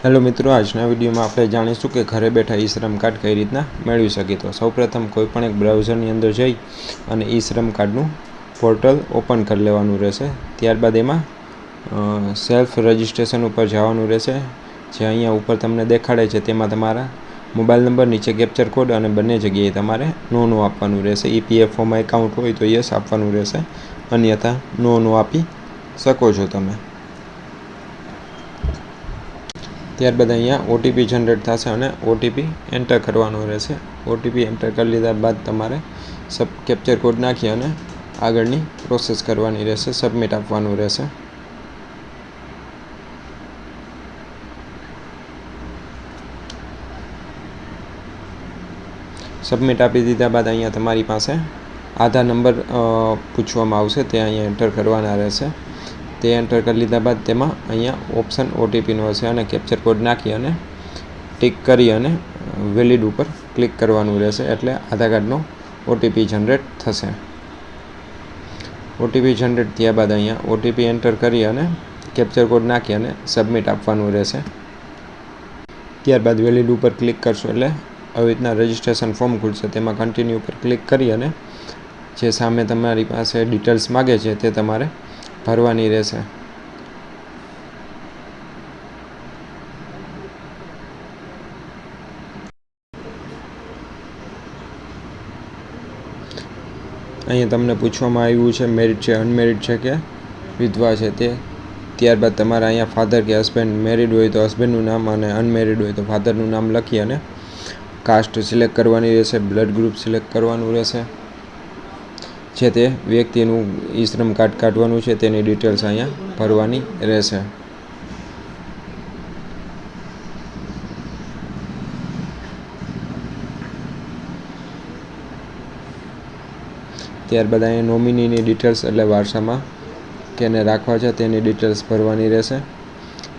Hello મિત્રો, આજના વિડીયોમાં આપણે જાણીશું કે ઘરે બેઠા ઈ શ્રમ કાર્ડ કઈ રીતના મેળવી શકીએ. તો સૌપ્રથમ કોઈપણ એક બ્રાઉઝરની અંદર જઈ અને ઈ શ્રમ કાર્ડનું પોર્ટલ ઓપન કરી લેવાનું રહેશે. ત્યારબાદ એમાં સેલ્ફ રજિસ્ટ્રેશન ઉપર જવાનું રહેશે. જે અહીંયા ઉપર તમને દેખાડે છે તેમાં તમારા મોબાઈલ નંબર, નીચે કેપ્ચર કોડ અને બંને જગ્યાએ તમારે નો આપવાનું રહેશે. EPFOમાં એકાઉન્ટ હોય તો યસ આપવાનું રહેશે, અન્યથા નો આપી શકો છો તમે. ત્યારબાદ અહીંયા OTP જનરેટ થશે અને OTP એન્ટર કરવાનો રહેશે. OTP એન્ટર કરી લીધા બાદ તમારે કેપ્ચર કોડ નાખી અને આગળની પ્રોસેસ કરવાની રહેશે, સબમિટ આપવાનું રહેશે. સબમિટ આપી દીધા બાદ અહીંયા તમારી પાસે આધાર નંબર પૂછવામાં આવશે, તે અહીંયા એન્ટર કરવાના રહેશે. તે એન્ટર કરી લીધા બાદ તેમાં અહીંયા ઓપ્શન OTPનો હશે અને કેપ્ચર કોડ નાખી અને ટિક કરી અને વેલિડ ઉપર ક્લિક કરવાનું રહેશે, એટલે આધાર કાર્ડનો OTP જનરેટ થશે. OTP જનરેટ થયા બાદ અહીંયા OTP એન્ટર કરી અને કેપ્ચર કોડ નાખી અને સબમિટ આપવાનું રહેશે. ત્યારબાદ વેલિડ ઉપર ક્લિક કરશો એટલે આવી રીતના રજિસ્ટ્રેશન ફોર્મ ખુલશે. તેમાં કન્ટિન્યુ ઉપર ક્લિક કરી અને જે સામે તમારી પાસે ડિટેલ્સ માગે છે તે તમારે ભરવાની રહેશે. અહીંયા તમને પૂછવામાં આવ્યું છે મેરિડ છે, અનમેરિડ છે કે વિધવા છે તે. ત્યારબાદ તમારે અહીંયા ફાધર કે હસબન્ડ, મેરિડ હોય તો હસબન્ડનું નામ અને અનમેરિડ હોય તો ફાધરનું નામ લખી અને કાસ્ટ સિલેક્ટ કરવાની રહેશે, બ્લડ ગ્રુપ સિલેક્ટ કરવાનું રહેશે. જે તે વ્યક્તિનું ઈ શ્રમ કાર્ડ કાઢવાનું છે તેની ડિટેલ્સ અહીંયા ભરવાની રહેશે. ત્યારબાદ અહીંયા નોમિનીની ડિટેલ્સ એટલે વારસામાં કેને રાખવા છે તેની ડિટેલ્સ ભરવાની રહેશે.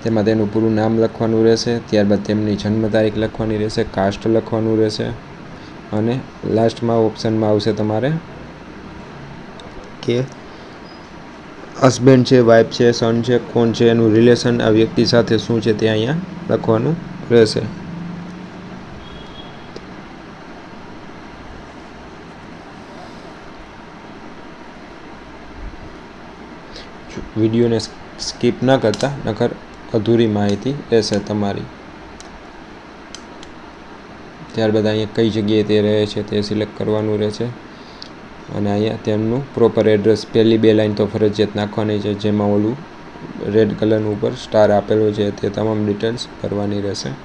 તેમાં તેનું પૂરું નામ લખવાનું રહેશે. ત્યારબાદ તેમની જન્મ તારીખ લખવાની રહેશે, કાસ્ટ લખવાનું રહેશે અને લાસ્ટમાં ઓપ્શનમાં આવશે તમારે કે હસબન્ડ છે, વાઈફ છે, સન છે, કોણ છે, એનું રિલેશન આ વ્યક્તિ સાથે શું છે તે અહીંયા લખવાનું રહેશે. વિડીયોને સ્કીપ ન કરતા, નકર અધૂરી માહિતી રહેશે તમારી. ત્યારબાદ અહીંયા કઈ જગ્યાએ તે રહે છે તે સિલેક્ટ કરવાનું રહેશે અને અહીંયા તેમનું પ્રોપર એડ્રેસ પહેલી 2 લાઈન તો ફરજિયાત નાખવાની છે. જેમાં ઓલું રેડ કલરનું ઉપર સ્ટાર આપેલો છે તે તમામ ડિટેલ્સ ભરવાની રહેશે.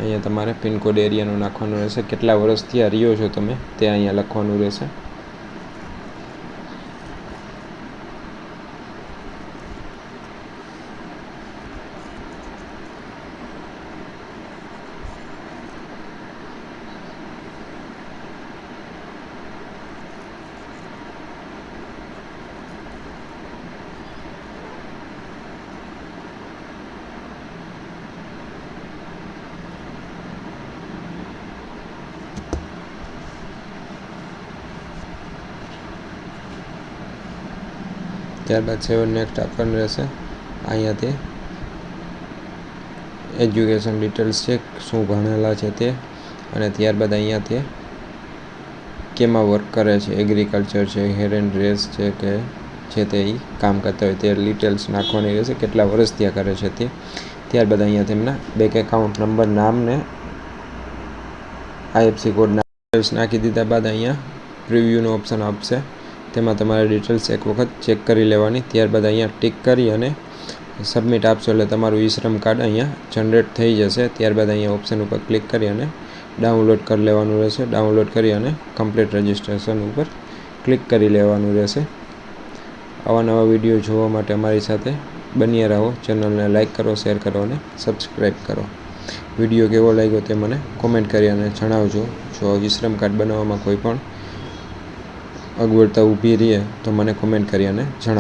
અહીંયા તમારે પિનકોડ એરિયાનું નાખવાનું રહેશે, કેટલા વર્ષથી આ રહ્યો છો તમે તે અહીંયા લખવાનું રહેશે. ત્યારબાદ સેવ નેક્સ્ટ આપવાનું રહેશે. અહીંયા તે એજ્યુકેશન ડિટેલ્સ છે, શું ભણેલા છે તે, અને ત્યારબાદ અહીંયા તે કેમાં વર્ક કરે છે, એગ્રીકલ્ચર છે, હેર એન્ડ ડ્રેસ છે કે જે તે કામ કરતા હોય તે ડિટેલ્સ નાખવાની રહેશે, કેટલા વર્ષ ત્યાં કરે છે તે. ત્યારબાદ અહીંયા તેમના બેંક એકાઉન્ટ નંબર, નામ ને IFSC કોડના ડિટેલ્સ નાખી દીધા બાદ અહીંયા પ્રિવ્યૂનો ઓપ્શન આપશે. તેમાં તમારે ડિટેલ્સ એક વખત ચેક કરી લેવાની. ત્યારબાદ અહીંયા ટિક કરી અને સબમિટ આપશો એટલે તમારું ઈ શ્રમ કાર્ડ અહીંયા જનરેટ થઈ જશે. ત્યારબાદ અહીંયા ઓપ્શન ઉપર ક્લિક કરી અને ડાઉનલોડ કરી લેવાનું રહેશે. ડાઉનલોડ કરી અને કમ્પ્લીટ રજિસ્ટ્રેશન ઉપર ક્લિક કરી લેવાનું રહેશે. આવા નવા વિડીયો જોવા માટે અમારી સાથે બન્યા રહો. ચેનલને લાઇક કરો, શેર કરો અને સબસ્ક્રાઈબ કરો. વિડીયો કેવો લાગ્યો તે મને કોમેન્ટ કરી અને જણાવજો. જો ઈ શ્રમ કાર્ડ બનાવવામાં કોઈ પણ અગવડતા ઊભી રહે તો મને કોમેન્ટ કરી અને જણાવો.